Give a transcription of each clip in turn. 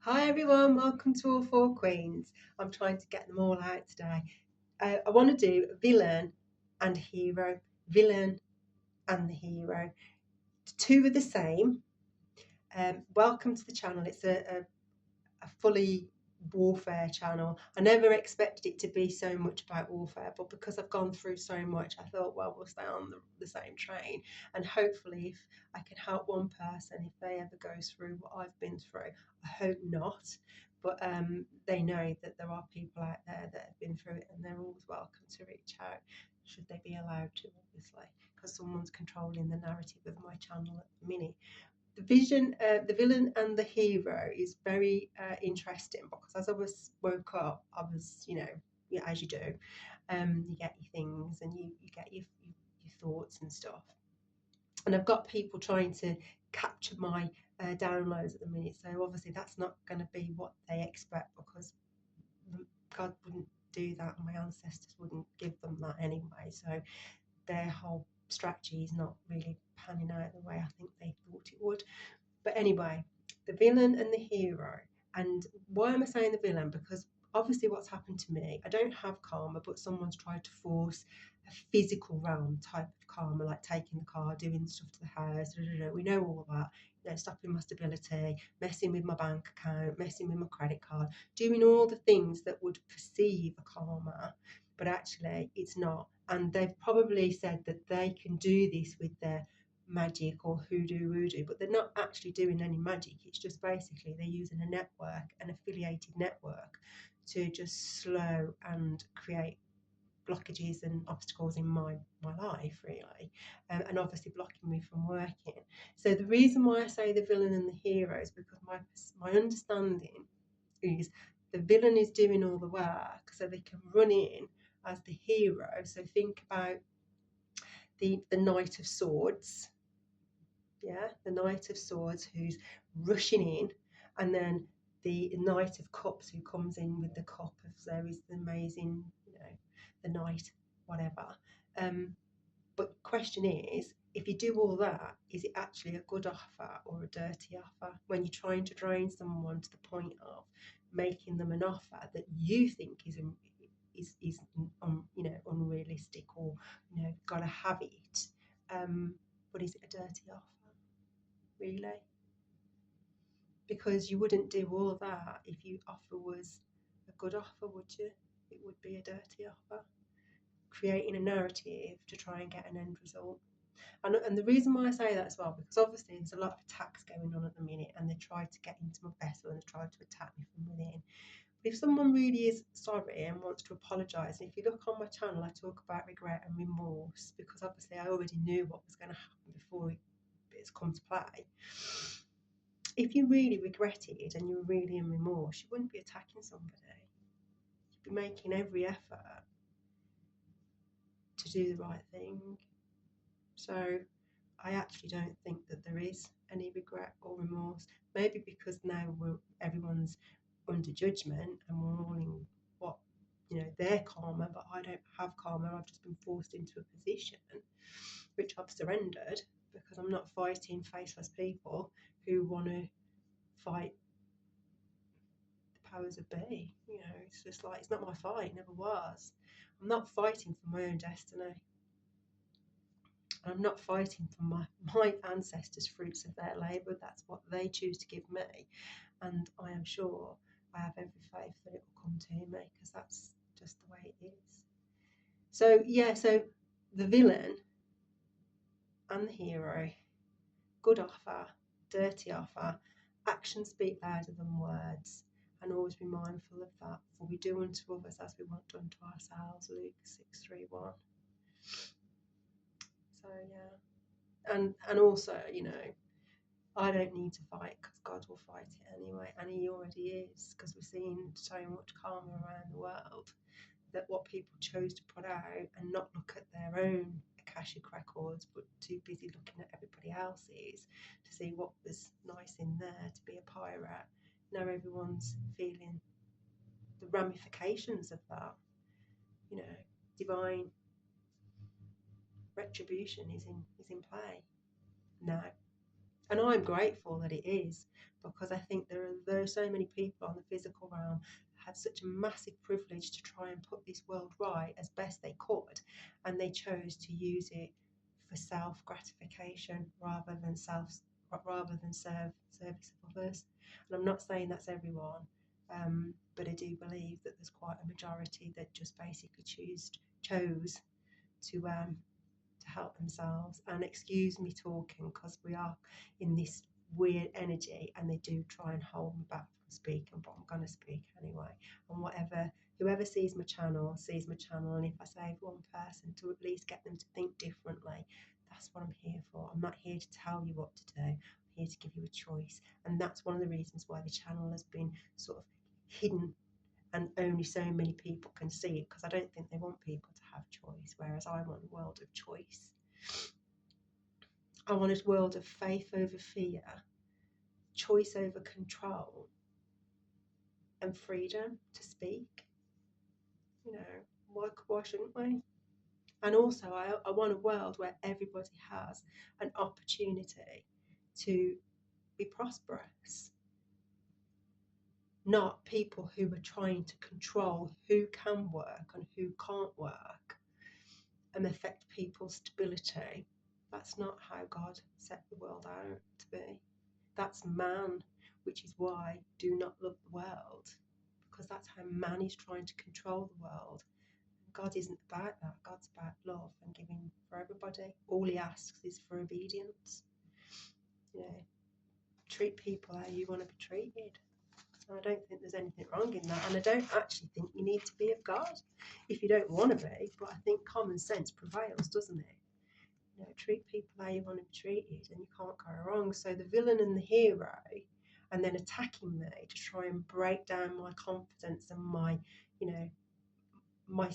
Hi everyone, welcome to All Four Queens. I'm trying to get them all out today. I want to do villain and hero. Villain and the hero. The two are the same. Welcome to the channel. It's a fully warfare channel. I never expected it to be so much about warfare, but because I've gone through so much, I thought, well, we'll stay on the same train. And hopefully, if I can help one person, if they ever go through what I've been through, I hope not. But they know that there are people out there that have been through it, and they're always welcome to reach out, should they be allowed to, obviously, because someone's controlling the narrative of my channel at the minute. The villain and the hero is very interesting because as I woke up, I was, yeah, as you do, you get your things and you get your thoughts and stuff. And I've got people trying to capture my downloads at the minute, so obviously that's not going to be what they expect because God wouldn't do that, and my ancestors wouldn't give them that anyway. So their whole strategy is not really panning out the way I think they thought it would. But anyway, the villain and the hero. And why am I saying the villain? Because obviously, what's happened to me, I don't have karma, but someone's tried to force a physical realm type of karma, like taking the car, doing stuff to the house. We know all of that. Stopping my stability, messing with my bank account, messing with my credit card, doing all the things that would perceive a karma, but actually it's not. And they've probably said that they can do this with their magic or hoodoo voodoo, but they're not actually doing any magic. It's just basically they're using a network, an affiliated network, to just slow and create blockages and obstacles in my life, really, and obviously blocking me from working. So the reason why I say the villain and the hero is because my understanding is the villain is doing all the work so they can run in as the hero. So think about the Knight of Swords, yeah, the Knight of Swords who's rushing in, and then the Knight of Cups who comes in with the cup of there is the amazing, the knight, whatever. But the question is, if you do all that, is it actually a good offer or a dirty offer when you're trying to drain someone to the point of making them an offer that you think is unrealistic, or gotta have it, but is it a dirty offer? Really, because you wouldn't do all of that if your offer was a good offer, would you? It would be a dirty offer, creating a narrative to try and get an end result. And the reason why I say that as well, because obviously there's a lot of attacks going on at the minute, and they try to get into my vessel and they try to attack me from within. But if someone really is sorry and wants to apologise, and if you look on my channel, I talk about regret and remorse, because obviously I already knew what was going to happen before it's come to play. If you really regretted and you were really in remorse, you wouldn't be attacking somebody. You'd be making every effort to do the right thing. So I actually don't think that there is any regret or remorse. Maybe because now everyone's under judgment and we're all in what, their karma, but I don't have karma. I've just been forced into a position which I've surrendered because I'm not fighting faceless people who want to fight powers of be. It's just like, it's not my fight, it never was. I'm not fighting for my own destiny. I'm not fighting for my ancestors' fruits of their labour. That's what they choose to give me. And I am sure, I have every faith that it will come to me, because that's just the way it is. So, yeah, so the villain and the hero, good offer, dirty offer, actions speak louder than words. And always be mindful of that. For we do unto others as we want done to ourselves. Luke 6:31. So yeah, and also, I don't need to fight because God will fight it anyway, and He already is. Because we're seeing so much karma around the world that what people chose to put out and not look at their own Akashic records, but too busy looking at everybody else's to see what was nice in there to be a pirate. Now everyone's feeling the ramifications of that. Divine retribution is in play now. And I'm grateful that it is, because I think there are so many people on the physical realm who had such a massive privilege to try and put this world right as best they could, and they chose to use it for self gratification rather than service of others. And I'm not saying that's everyone, but I do believe that there's quite a majority that just basically chose to help themselves. And excuse me talking, because we are in this weird energy and they do try and hold me back from speaking, but I'm going to speak anyway. And whoever sees my channel sees my channel, and if I save one person to at least get them to think differently, that's what I'm here for. I'm not here to tell you what to do, I'm here to give you a choice. And that's one of the reasons why the channel has been sort of hidden and only so many people can see it, because I don't think they want people to have choice, whereas I want a world of choice. I want a world of faith over fear, choice over control, and freedom to speak. You know, why shouldn't we? And also, I want a world where everybody has an opportunity to be prosperous, not people who are trying to control who can work and who can't work and affect people's stability. That's not how God set the world out to be. That's man, which is why do not love the world, because that's how man is trying to control the world. God isn't about that. God's about love and giving for everybody. All he asks is for obedience. You know, treat people how you want to be treated. I don't think there's anything wrong in that, and I don't actually think you need to be of God if you don't want to be. But I think common sense prevails, doesn't it? You know, treat people how you want to be treated, and you can't go wrong. So the villain and the hero, and then attacking me to try and break down my confidence and my, you know, my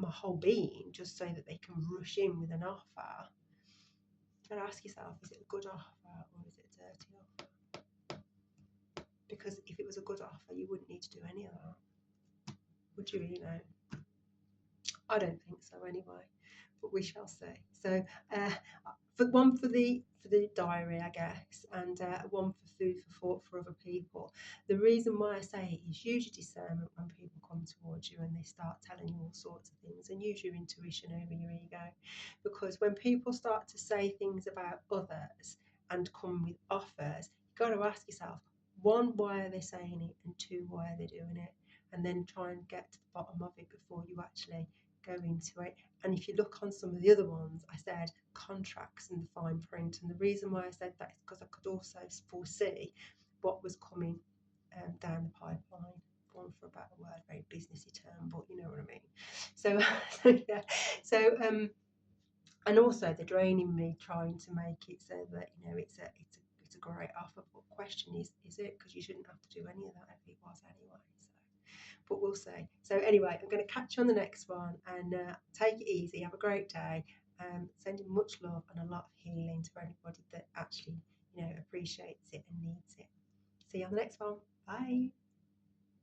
whole being, just so that they can rush in with an offer. You gotta ask yourself: is it a good offer or is it a dirty offer? Because if it was a good offer, you wouldn't need to do any of that, would you? You know, I don't think so anyway, but we shall see. So, one for the diary, I guess, and one for food for thought for other people. The reason why I say it is use your discernment when people come towards you and they start telling you all sorts of things, and use your intuition over your ego, because when people start to say things about others and come with offers, you've got to ask yourself, one, why are they saying it, and two, why are they doing it, and then try and get to the bottom of it before you actually go into it. And if you look on some of the other ones, I said contracts and the fine print. And the reason why I said that is because I could also foresee what was coming down the pipeline. Going for a better word, very businessy term, but you know what I mean. So, yeah. So, and also they're draining me, trying to make it so that it's a great offer. But the question is it? Because you shouldn't have to do any of that if it was anyway. So, but we'll see. So anyway, I'm going to catch you on the next one, and take it easy. Have a great day. Sending much love and a lot of healing to anybody that actually appreciates it and needs it. See you on the next one. Bye.